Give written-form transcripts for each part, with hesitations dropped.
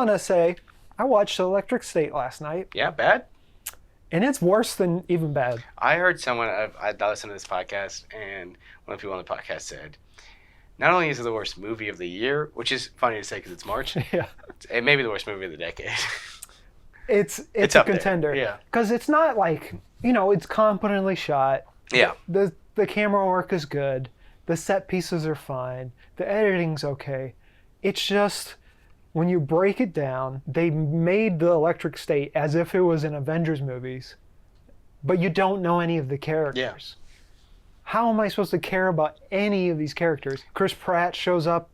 want to say, I watched Electric State last night, Yeah, bad? and it's worse than even bad. I heard someone, I listened to this podcast, and one of the people on the podcast said, not only is it the worst movie of the year, which is funny to say because it's March, Yeah. it may be the worst movie of the decade. It's a up there, contender. yeah. Because it's not like, it's competently shot. Yeah. The camera work is good. The set pieces are fine. The editing's okay. It's just, when you break it down, they made the Electric State as if it was in Avengers movies, but you don't know any of the characters. How am I supposed to care about any of these characters? Chris Pratt shows up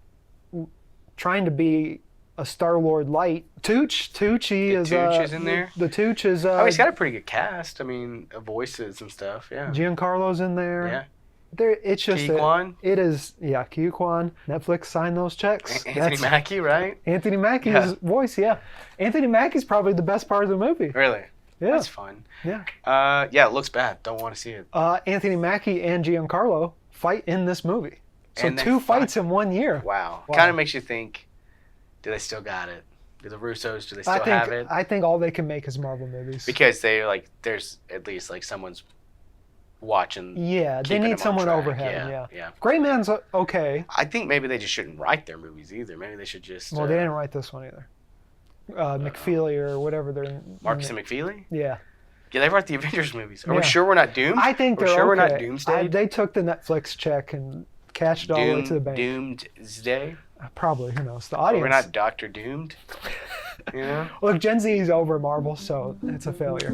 trying to be a Star-Lord light. Tucci is in there? The Tooch is... He's got a pretty good cast. I mean, voices and stuff, yeah. Giancarlo's in there. Yeah. It's just... Ke Quan? It is, yeah, Ke Quan. Netflix signed those checks. Anthony Mackie, right? Anthony Mackie's voice, yeah. Anthony Mackie's probably the best part of the movie. Really? Yeah. That's fun. Yeah. Yeah, it looks bad. Don't want to see it. Anthony Mackie and Giancarlo fight in this movie. So And they 2 fight. fights in 1 year. Wow. Wow. Kind of makes you think, do they still got it? Do the Russos, do they still have it? I think all they can make is Marvel movies. Because there's at least someone's watching. Yeah, they keeping need them on someone track. overhead. Yeah. Great Man's okay. I think maybe they just shouldn't write their movies either. Maybe they should just. Well, they didn't write this one either. McFeely or whatever they're. Marcus and McFeely? Yeah. Yeah, they write the Avengers movies. Are we Yeah. sure we're not doomed? I think we're they're sure we're not okay. doomsday. They took the Netflix check and cashed it all the way to the bank. Doomsday. Probably, who knows? The audience. We're not Doctor Doomed. You know. Look, Gen Z is over Marvel, so it's a failure.